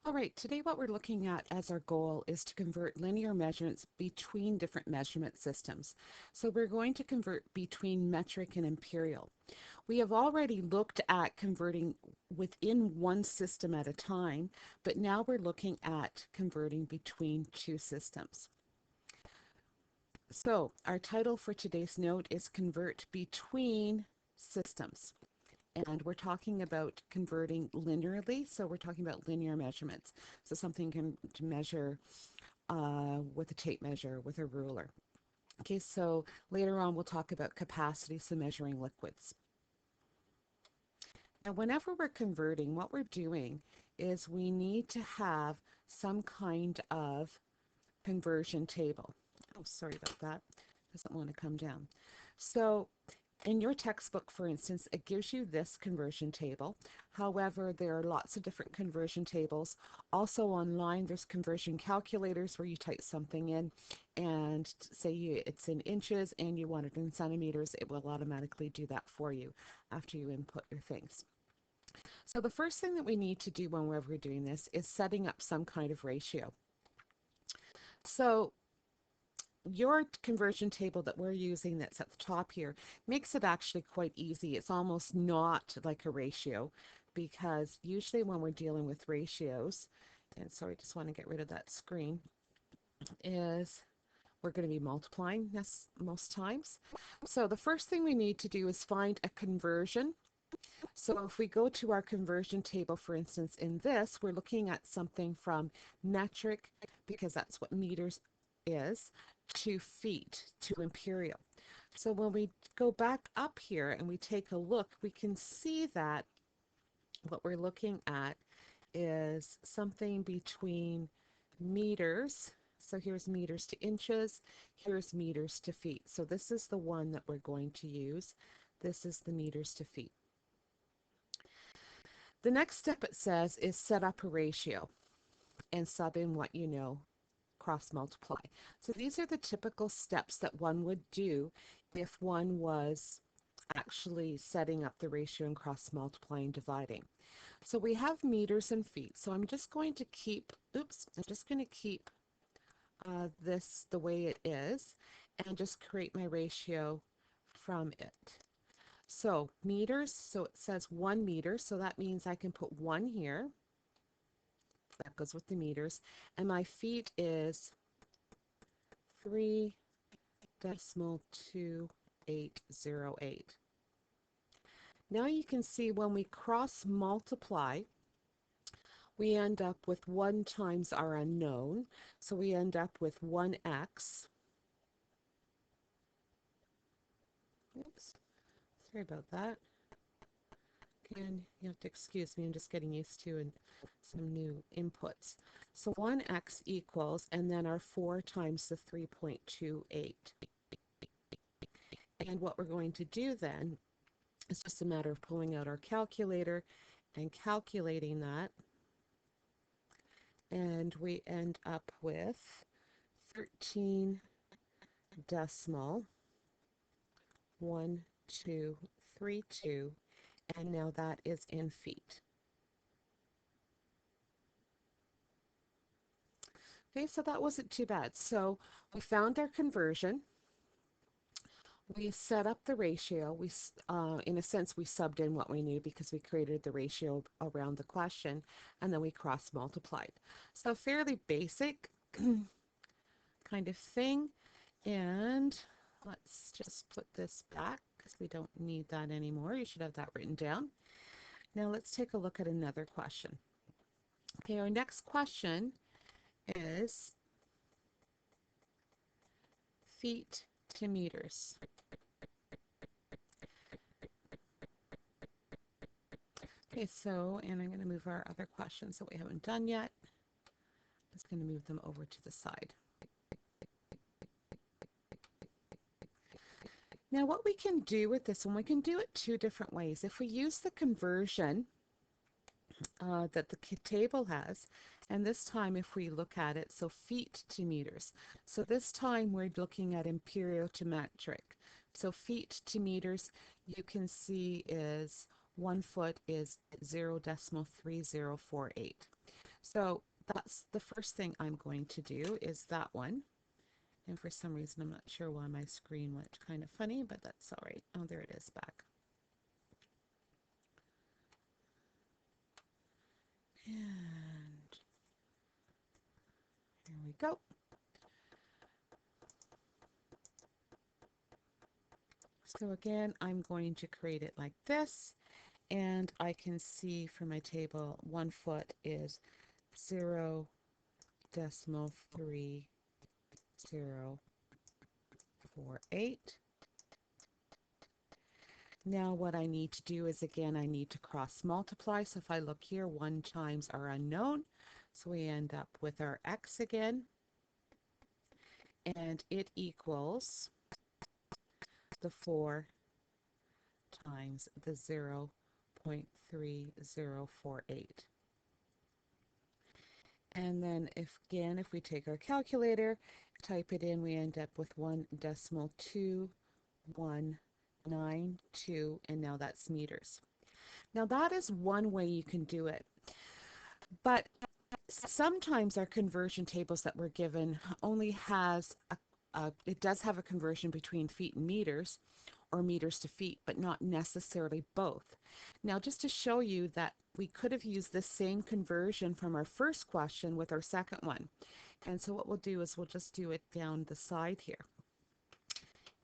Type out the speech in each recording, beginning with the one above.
All right, today what we're looking at as our goal is to convert linear measurements between different measurement systems. So we're going to convert between metric and imperial. We have already looked at converting within one system at a time, but now we're looking at converting between two systems. So our title for today's note is Convert Between Systems. And we're talking about converting linearly, so we're talking about linear measurements. So something can to measure with a tape measure, with a ruler. Okay, so later on we'll talk about capacity, so measuring liquids. Now, whenever we're converting, what we're doing is we need to have some kind of conversion table. Oh, sorry about that. Doesn't want to come down. So in your textbook, for instance, it gives you this conversion table. However, there are lots of different conversion tables. Also online, there's conversion calculators where you type something in and say it's in inches and you want it in centimeters, it will automatically do that for you after you input your things. So the first thing that we need to do whenever we're doing this is setting up some kind of ratio. So your conversion table that we're using that's at the top here makes it actually quite easy. It's almost not like a ratio because usually when we're dealing with ratios, and sorry, just want to get rid of that screen, is we're going to be multiplying this most times. So the first thing we need to do is find a conversion. So if we go to our conversion table, for instance, in this, we're looking at something from metric, because that's what meters is, to feet, to imperial. So when we go back up here and we take a look, we can see that what we're looking at is something between meters. So here's meters to inches, here's meters to feet. So this is the one that we're going to use. This is the meters to feet. The next step, it says, is set up a ratio and sub in what you know, cross multiply. So these are the typical steps that one would do if one was actually setting up the ratio and cross multiplying, dividing. So we have meters and feet. So I'm just going to keep, this the way it is and just create my ratio from it. So meters, so it says 1 meter, so that means I can put 1 here. That goes with the meters. And my feet is 3.2808. Now you can see when we cross multiply, we end up with 1 times our unknown. So we end up with 1x. Oops, sorry about that. Again, you have to excuse me, I'm just getting used to some new inputs. So 1x equals, and then our 4 times the 3.28. And what we're going to do then is just a matter of pulling out our calculator and calculating that. And we end up with 13 decimal 1232, and now that is in feet. Okay, so that wasn't too bad. So we found our conversion. We set up the ratio. In a sense, we subbed in what we knew because we created the ratio around the question, and then we cross multiplied. So fairly basic kind of thing. And let's just put this back because we don't need that anymore. You should have that written down. Now let's take a look at another question. Okay, our next question is feet to meters. Okay, so, and I'm going to move our other questions that we haven't done yet. I'm just going to move them over to the side. Now what we can do with this one, we can do it 2 different ways. If we use the conversion that the table has, and this time if we look at it, so feet to meters. So this time we're looking at imperial to metric. So feet to meters, you can see is 1 foot is 0.3048. So that's the first thing I'm going to do is that one. And for some reason, I'm not sure why my screen went kind of funny, but that's all right. Oh, there it is back. And here we go. So again, I'm going to create it like this. And I can see for my table, 1 foot is 0.3048. Now what I need to do is, again, I need to cross multiply. So if I look here, 1 times our unknown. So we end up with our x again. And it equals the 4 times the 0.3048. And then if we take our calculator, type it in, we end up with 1.2192, and now that's meters. Now that is one way you can do it. But sometimes our conversion tables that we're given only has it does have a conversion between feet and meters, or meters to feet, but not necessarily both. Now, just to show you that we could have used this same conversion from our first question with our second one. And so what we'll do is we'll just do it down the side here.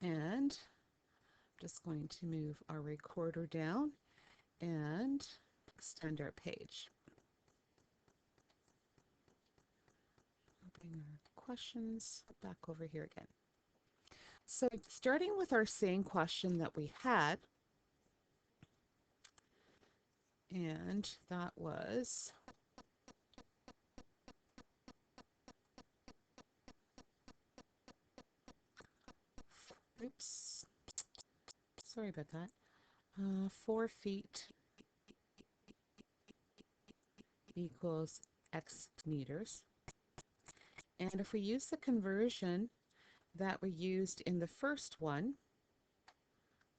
And I'm just going to move our recorder down and extend our page. Bring our questions back over here again. So starting with our same question that we had, and that was, oops, sorry about that, 4 feet equals x meters. And if we use the conversion that we used in the first one,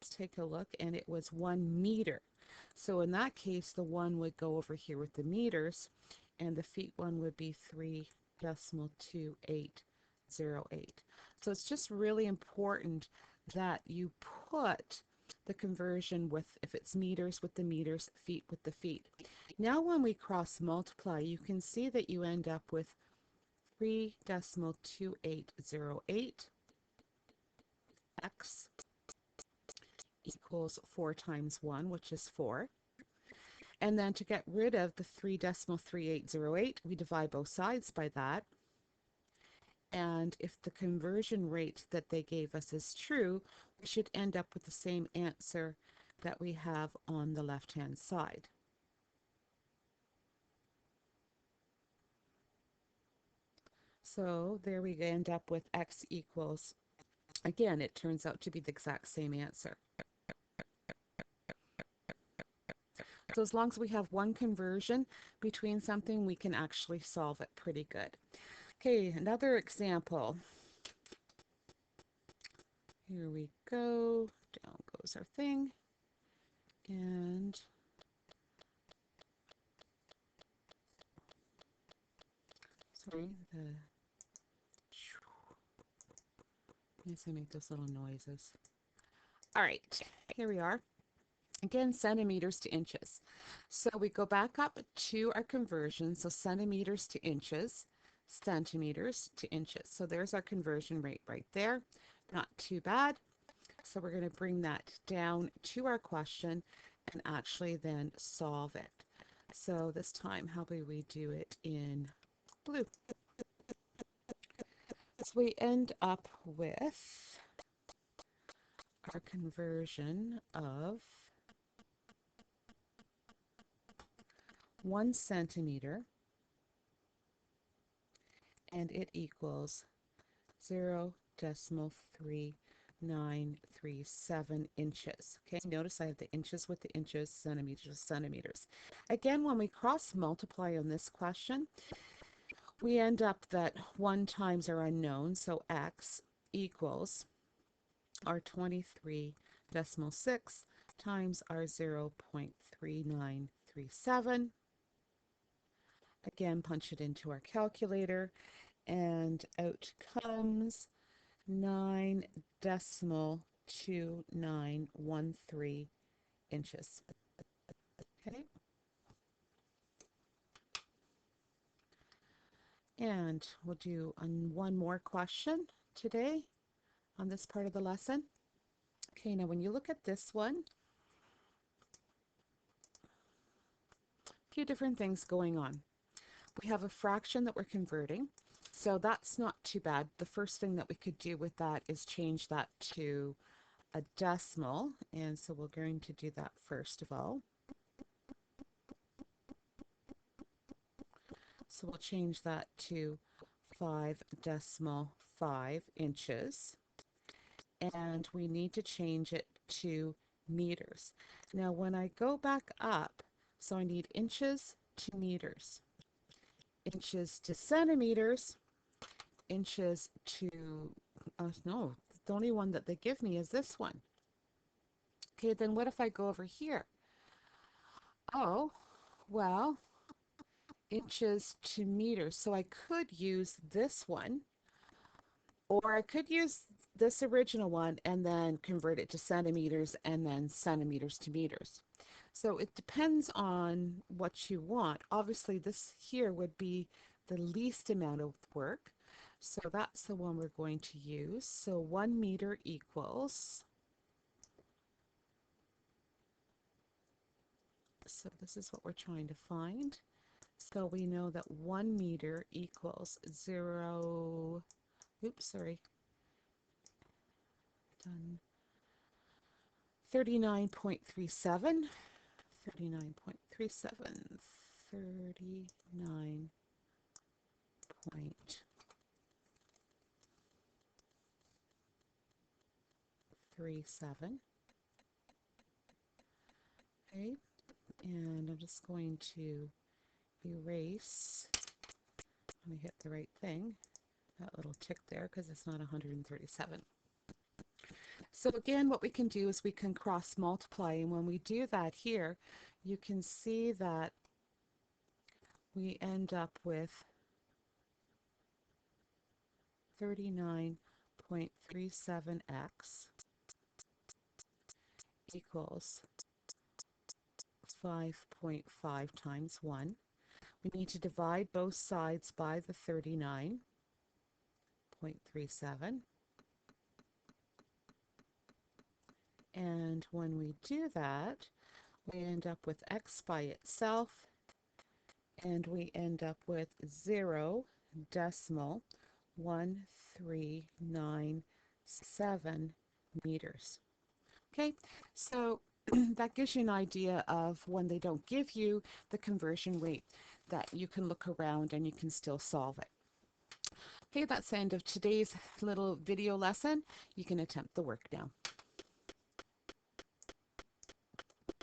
let's take a look, and it was 1 meter. So in that case, the 1 would go over here with the meters, and the feet one would be 3.2808. So it's just really important that you put the conversion with, if it's meters with the meters, feet with the feet. Now when we cross multiply, you can see that you end up with 3.2808 x equals 4 times 1, which is 4. And then to get rid of the 3.3808, we divide both sides by that. And if the conversion rate that they gave us is true, we should end up with the same answer that we have on the left-hand side. So there we end up with x equals, again, it turns out to be the exact same answer. So as long as we have one conversion between something, we can actually solve it pretty good. Okay, another example. Here we go. Down goes our thing. And sorry, yes, I make those little noises. All right, here we are. Again, centimeters to inches. So we go back up to our conversion. So centimeters to inches, centimeters to inches. So there's our conversion rate right there. Not too bad. So we're going to bring that down to our question and actually then solve it. So this time, how about we do it in blue? So we end up with our conversion of 1 centimeter, and it equals 0.3937 inches. Okay, notice I have the inches with the inches, centimeters with centimeters. Again, when we cross multiply on this question, we end up that 1 times our unknown, so x equals our 23.6 times our 0.3937. Again, punch it into our calculator, and out comes 9.2913 inches. Okay, and we'll do one more question today on this part of the lesson. Okay, now when you look at this one, a few different things going on. We have a fraction that we're converting, so that's not too bad. The first thing that we could do with that is change that to a decimal, and so we're going to do that first of all. So we'll change that to 5.5 inches, and we need to change it to meters. Now when I go back up, so I need inches to meters, inches to centimeters, inches to, no, the only one that they give me is this one. Okay, then what if I go over here? Oh, well, inches to meters. So I could use this one, or I could use this original one and then convert it to centimeters and then centimeters to meters. So it depends on what you want. Obviously, this here would be the least amount of work. So that's the one we're going to use. So 1 meter equals, so this is what we're trying to find. So we know that 1 meter equals 0, oops, sorry, done, 39.37, 39.37, 39.37. Okay, and I'm just going to erase, let me hit the right thing, that little tick there, because it's not 137. So again, what we can do is we can cross multiply, and when we do that here, you can see that we end up with 39.37x equals 5.5 times 1. We need to divide both sides by the 39.37. And when we do that, we end up with x by itself, and we end up with 0.1397 meters. Okay, so that gives you an idea of when they don't give you the conversion rate, that you can look around and you can still solve it. Okay, that's the end of today's little video lesson. You can attempt the work now.